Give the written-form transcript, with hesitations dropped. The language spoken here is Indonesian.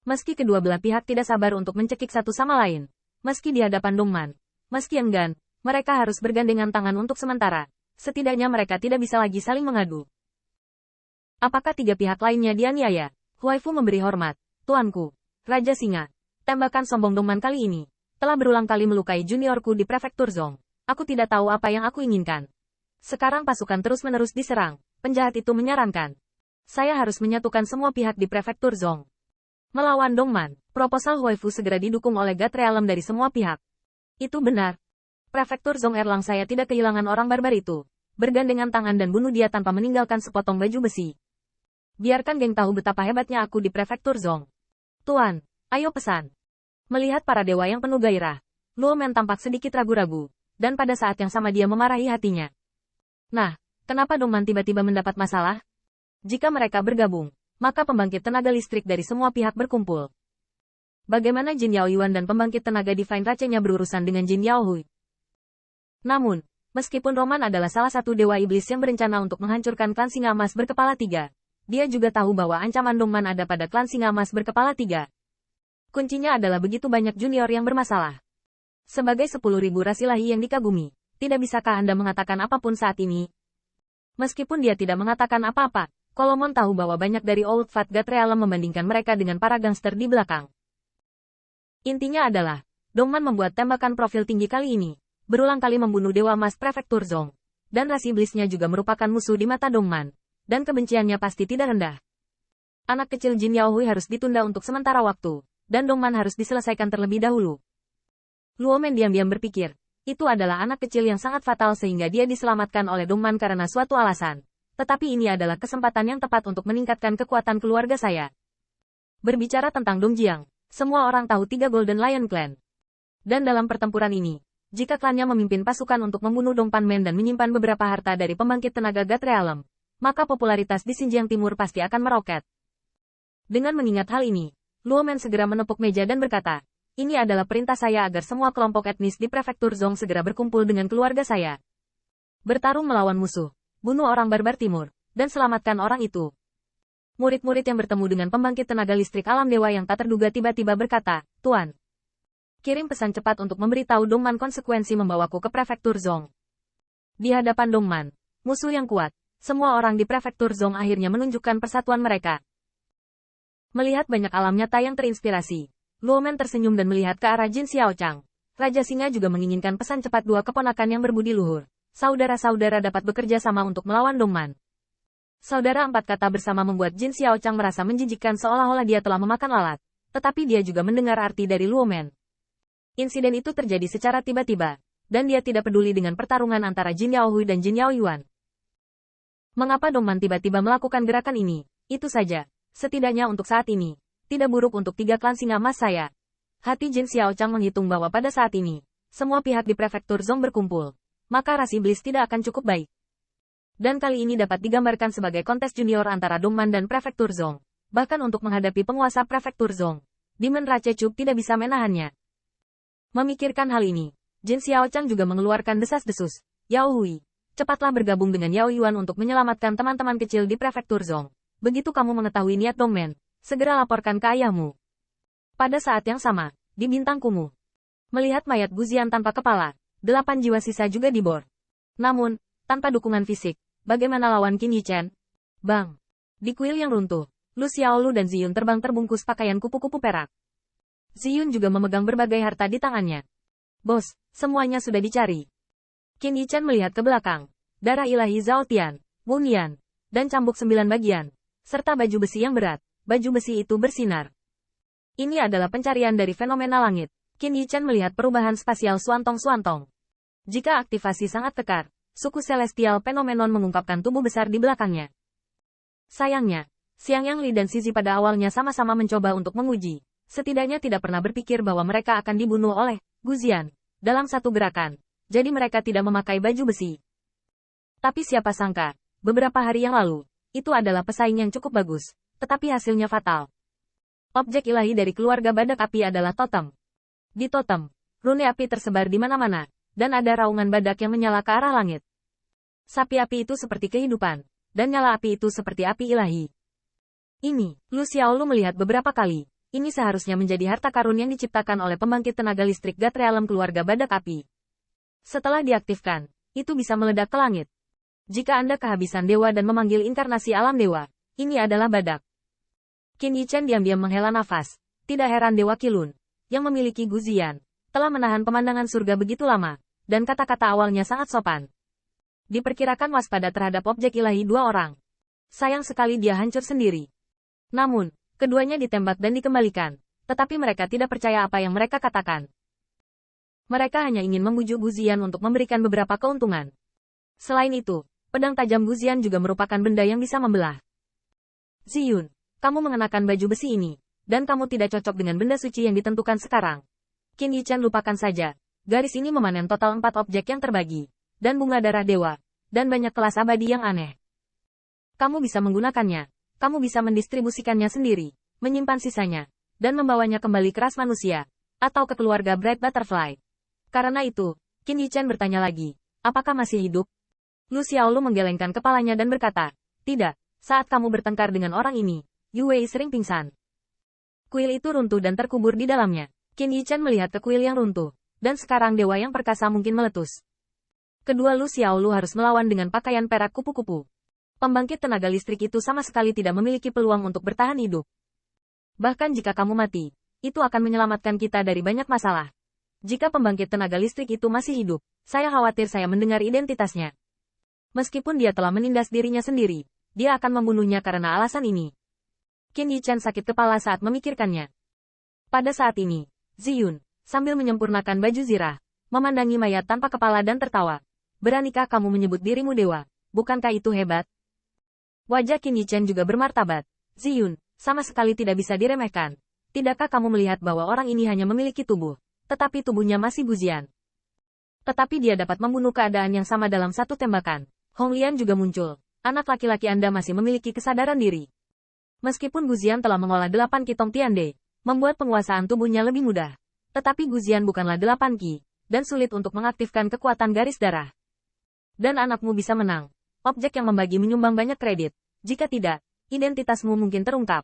Meski kedua belah pihak tidak sabar untuk mencekik satu sama lain, meski di hadapan Dongman, meski enggan, mereka harus bergandengan tangan untuk sementara. Setidaknya mereka tidak bisa lagi saling mengadu. Apakah tiga pihak lainnya dianiaya? Huaifu memberi hormat. Tuanku, Raja Singa. Tembakan sombong Dongman kali ini telah berulang kali melukai juniorku di prefektur Zong. Aku tidak tahu apa yang aku inginkan. Sekarang pasukan terus-menerus diserang. Penjahat itu menyarankan. Saya harus menyatukan semua pihak di prefektur Zong. Melawan Dongman, proposal Huaifu segera didukung oleh God Realm dari semua pihak. Itu benar. Prefektur Zong Erlang, saya tidak kehilangan orang barbar itu. Bergandengan tangan dan bunuh dia tanpa meninggalkan sepotong baju besi. Biarkan geng tahu betapa hebatnya aku di prefektur Zong. Tuan, ayo pesan. Melihat para dewa yang penuh gairah, Luo Men tampak sedikit ragu-ragu, dan pada saat yang sama dia memarahi hatinya. Nah, kenapa Dongman tiba-tiba mendapat masalah? Jika mereka bergabung, maka pembangkit tenaga listrik dari semua pihak berkumpul. Bagaimana Jin Yao Yuan dan pembangkit tenaga Divine Race-nya berurusan dengan Jin Yao Hui? Namun, meskipun Roman adalah salah satu dewa iblis yang berencana untuk menghancurkan klan Singa Emas berkepala 3, dia juga tahu bahwa ancaman Dongman ada pada klan Singa Emas berkepala 3. Kuncinya adalah begitu banyak junior yang bermasalah. Sebagai 10.000 ras ilahi yang dikagumi, tidak bisakah Anda mengatakan apapun saat ini? Meskipun dia tidak mengatakan apa-apa, Kolomon tahu bahwa banyak dari Old Fat God Realm membandingkan mereka dengan para gangster di belakang. Intinya adalah, Dongman membuat tembakan profil tinggi kali ini, berulang kali membunuh Dewa Emas Prefektur Zong, dan ras iblisnya juga merupakan musuh di mata Dongman. Dan kebenciannya pasti tidak rendah. Anak kecil Jin Yao Hui harus ditunda untuk sementara waktu, dan Dongman harus diselesaikan terlebih dahulu. Luo Men diam-diam berpikir, itu adalah anak kecil yang sangat fatal sehingga dia diselamatkan oleh Dongman karena suatu alasan. Tetapi ini adalah kesempatan yang tepat untuk meningkatkan kekuatan keluarga saya. Berbicara tentang Dongjiang, semua orang tahu 3 Golden Lion Clan. Dan dalam pertempuran ini, jika klannya memimpin pasukan untuk membunuh Dongpan Men dan menyimpan beberapa harta dari pembangkit tenaga God Realm, maka popularitas di Xinjiang Timur pasti akan meroket. Dengan mengingat hal ini, Luo Men segera menepuk meja dan berkata, ini adalah perintah saya agar semua kelompok etnis di prefektur Zong segera berkumpul dengan keluarga saya. Bertarung melawan musuh, bunuh orang barbar timur, dan selamatkan orang itu. Murid-murid yang bertemu dengan pembangkit tenaga listrik alam dewa yang tak terduga tiba-tiba berkata, Tuan, kirim pesan cepat untuk memberitahu Dongman konsekuensi membawaku ke prefektur Zong. Di hadapan Dongman, musuh yang kuat, semua orang di prefektur Zong akhirnya menunjukkan persatuan mereka. Melihat banyak alam nyata yang terinspirasi, Luo Men tersenyum dan melihat ke arah Jin Xiaochang. Raja Singa juga menginginkan pesan cepat dua keponakan yang berbudi luhur. Saudara-saudara dapat bekerja sama untuk melawan Dongman. Saudara empat kata bersama membuat Jin Xiaochang merasa menjijikkan seolah-olah dia telah memakan lalat. Tetapi dia juga mendengar arti dari Luo Men. Insiden itu terjadi secara tiba-tiba, dan dia tidak peduli dengan pertarungan antara Jin Yao Hui dan Jin Yao Yuan. Mengapa Dongman tiba-tiba melakukan gerakan ini? Itu saja. Setidaknya untuk saat ini. Tidak buruk untuk 3 klan Singa Emas saya. Hati Jin Xiaochang menghitung bahwa pada saat ini, semua pihak di prefektur Zong berkumpul. Maka ras iblis tidak akan cukup baik. Dan kali ini dapat digambarkan sebagai kontes junior antara Dongman dan prefektur Zong. Bahkan untuk menghadapi penguasa prefektur Zong, Demon Ratchechup tidak bisa menahannya. Memikirkan hal ini, Jin Xiaochang juga mengeluarkan desas-desus. Yao Hui, cepatlah bergabung dengan Yao Yuan untuk menyelamatkan teman-teman kecil di prefektur Zong. Begitu kamu mengetahui niat Dongman, segera laporkan ke ayahmu. Pada saat yang sama, di bintang kumuh, melihat mayat Guzian tanpa kepala, 8 jiwa sisa juga dibor. Namun, tanpa dukungan fisik, bagaimana lawan Qin Yichen? Bang! Di kuil yang runtuh, Lu Xiaolu dan Ziyun terbang terbungkus pakaian kupu-kupu perak. Ziyun juga memegang berbagai harta di tangannya. Bos, semuanya sudah dicari. Qin Yichen melihat ke belakang. Darah ilahi Zhao Tian, Wu Nian, dan cambuk 9 bagian, serta baju besi yang berat. Baju besi itu bersinar. Ini adalah pencarian dari fenomena langit. Qin Yichen melihat perubahan spasial Suantong-Suantong. Jika aktivasi sangat kekar, suku Celestial Phenomenon mengungkapkan tubuh besar di belakangnya. Sayangnya, Xiang Yang Li dan Zizi pada awalnya sama-sama mencoba untuk menguji. Setidaknya tidak pernah berpikir bahwa mereka akan dibunuh oleh Guzian dalam satu gerakan. Jadi mereka tidak memakai baju besi. Tapi siapa sangka, beberapa hari yang lalu, itu adalah pesaing yang cukup bagus, tetapi hasilnya fatal. Objek ilahi dari keluarga badak api adalah totem. Di totem, rune api tersebar di mana-mana, dan ada raungan badak yang menyala ke arah langit. Sapi api itu seperti kehidupan, dan nyala api itu seperti api ilahi. Ini, Lu Xiaolu melihat beberapa kali, Ini seharusnya menjadi harta karun yang diciptakan oleh pembangkit tenaga listrik Gatre alam keluarga badak api. Setelah diaktifkan, itu bisa meledak ke langit. Jika Anda kehabisan dewa dan memanggil inkarnasi alam dewa, ini adalah badak. Qin Yichen diam-diam menghela nafas. Tidak heran Dewa Qilun, yang memiliki Guzian, telah menahan pemandangan surga begitu lama, dan kata-kata awalnya sangat sopan. Diperkirakan waspada terhadap objek ilahi 2 orang. Sayang sekali dia hancur sendiri. Namun, keduanya ditembak dan dikembalikan, tetapi mereka tidak percaya apa yang mereka katakan. Mereka hanya ingin membujuk Guzian untuk memberikan beberapa keuntungan. Selain itu, pedang tajam Guzian juga merupakan benda yang bisa membelah. Ziyun, kamu mengenakan baju besi ini, dan kamu tidak cocok dengan benda suci yang ditentukan sekarang. Qin Yichen lupakan saja. Garis ini memanen total 4 objek yang terbagi, dan bunga darah dewa, dan banyak kelas abadi yang aneh. Kamu bisa menggunakannya, kamu bisa mendistribusikannya sendiri, menyimpan sisanya, dan membawanya kembali ke ras manusia, atau ke keluarga Bright Butterfly. Karena itu, Qin Yichen bertanya lagi, apakah masih hidup? Lu Xiaolu menggelengkan kepalanya dan berkata, tidak, saat kamu bertengkar dengan orang ini, Yu Wei sering pingsan. Kuil itu runtuh dan terkubur di dalamnya. Qin Yichen melihat ke kuil yang runtuh, dan sekarang dewa yang perkasa mungkin meletus. Kedua Lu Xiaolu harus melawan dengan pakaian perak kupu-kupu. Pembangkit tenaga listrik itu sama sekali tidak memiliki peluang untuk bertahan hidup. Bahkan jika kamu mati, itu akan menyelamatkan kita dari banyak masalah. Jika pembangkit tenaga listrik itu masih hidup, saya khawatir saya mendengar identitasnya. Meskipun dia telah menindas dirinya sendiri, dia akan membunuhnya karena alasan ini. Qin Yichen sakit kepala saat memikirkannya. Pada saat ini, Ziyun, sambil menyempurnakan baju zirah, memandangi mayat tanpa kepala dan tertawa. Beranikah kamu menyebut dirimu dewa? Bukankah itu hebat? Wajah Qin Yichen juga bermartabat. Ziyun, sama sekali tidak bisa diremehkan. Tidakkah kamu melihat bahwa orang ini hanya memiliki tubuh, tetapi tubuhnya masih Guzian? Tetapi dia dapat membunuh keadaan yang sama dalam satu tembakan. Hong Lian juga muncul. Anak laki-laki Anda masih memiliki kesadaran diri. Meskipun Guzian telah mengolah 8 Qi Tong Tiande, membuat penguasaan tubuhnya lebih mudah. Tetapi Guzian bukanlah 8 Qi, dan sulit untuk mengaktifkan kekuatan garis darah. Dan anakmu bisa menang. Objek yang membagi menyumbang banyak kredit. Jika tidak, identitasmu mungkin terungkap.